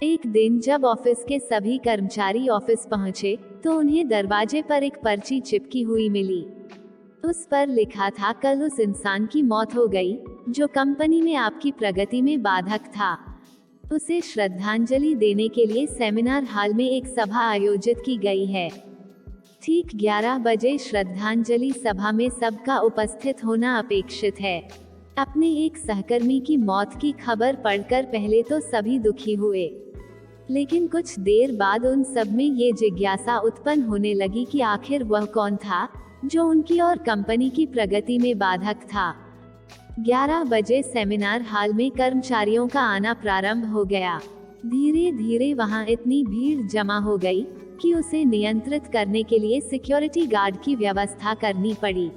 एक दिन जब ऑफिस के सभी कर्मचारी ऑफिस पहुंचे, तो उन्हें दरवाजे पर एक पर्ची चिपकी हुई मिली। उस पर लिखा था, कल उस इंसान की मौत हो गई जो कंपनी में आपकी प्रगति में बाधक था। उसे श्रद्धांजलि देने के लिए सेमिनार हॉल में एक सभा आयोजित की गई है। ठीक 11 बजे श्रद्धांजलि सभा में सबका उपस्थित होना अपेक्षित है। अपने एक सहकर्मी की मौत की खबर पढ़कर पहले तो सभी दुखी हुए, लेकिन कुछ देर बाद उन सब में ये जिज्ञासा उत्पन्न होने लगी कि आखिर वह कौन था जो उनकी और कंपनी की प्रगति में बाधक था। 11 बजे सेमिनार हॉल में कर्मचारियों का आना प्रारंभ हो गया। धीरे धीरे वहां इतनी भीड़ जमा हो गई कि उसे नियंत्रित करने के लिए सिक्योरिटी गार्ड की व्यवस्था करनी पड़ी।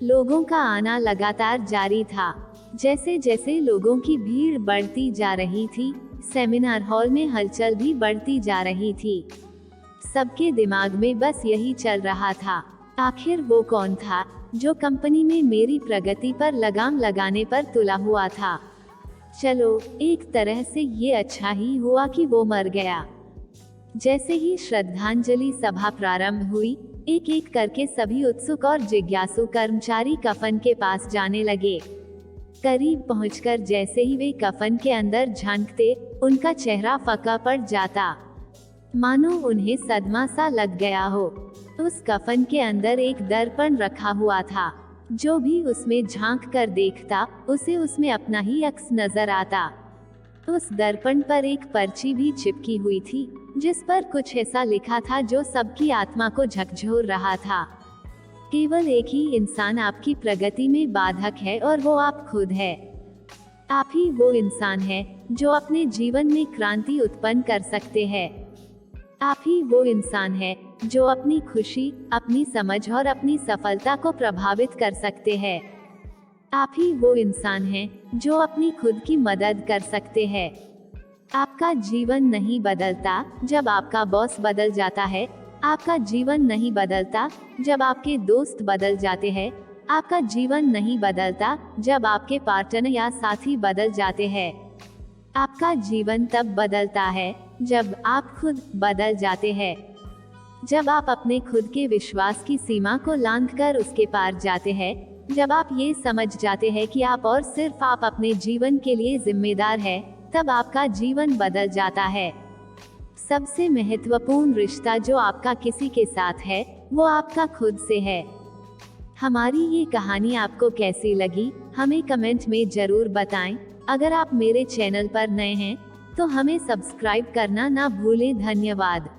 लोगों का आना लगातार जारी था। जैसे जैसे लोगों की भीड़ बढ़ती जा रही थी, सेमिनार हॉल में हलचल भी बढ़ती जा रही थी। सबके दिमाग में बस यही चल रहा था, आखिर वो कौन था जो कंपनी में मेरी प्रगति पर लगाम लगाने पर तुला हुआ था। चलो, एक तरह से ये अच्छा ही हुआ कि वो मर गया। जैसे ही श्रद्धांजलि सभा प्रारंभ हुई, एक एक करके सभी उत्सुक और जिज्ञासु कर्मचारी कफन के पास जाने लगे। करीब पहुंचकर जैसे ही वे कफन के अंदर झांकते, उनका चेहरा फंका पड़ जाता, मानो उन्हें सदमा सा लग गया हो। उस कफन के अंदर एक दर्पण रखा हुआ था। जो भी उसमें झांक कर देखता, उसे उसमें अपना ही अक्स नजर आता। उस दर्पण पर एक पर्ची भी चिपकी हुई थी, जिस पर कुछ ऐसा लिखा था जो सबकी आत्मा को झकझोर रहा था। केवल एक ही इंसान आपकी प्रगति में बाधक है और वो आप खुद है। आप ही वो इंसान है जो अपने जीवन में क्रांति उत्पन्न कर सकते हैं। आप ही वो इंसान है जो अपनी खुशी, अपनी समझ और अपनी सफलता को प्रभावित कर सकते हैं। आप ही वो इंसान हैं जो अपनी खुद की मदद कर सकते हैं। आपका जीवन नहीं बदलता जब आपका बॉस बदल जाता है। आपका जीवन नहीं बदलता जब आपके दोस्त बदल जाते हैं। आपका जीवन नहीं बदलता जब आपके पार्टनर या साथी बदल जाते हैं। आपका जीवन तब बदलता है जब आप खुद बदल जाते हैं। जब आप अपने खुद के विश्वास की सीमा को लांघकर उसके पार जाते हैं, जब आप ये समझ जाते हैं कि आप और सिर्फ आप अपने जीवन के लिए जिम्मेदार हैं, तब आपका जीवन बदल जाता है। सबसे महत्वपूर्ण रिश्ता जो आपका किसी के साथ है, वो आपका खुद से है। हमारी ये कहानी आपको कैसी लगी, हमें कमेंट में जरूर बताएं। अगर आप मेरे चैनल पर नए हैं, तो हमें सब्सक्राइब करना ना भूलें। धन्यवाद।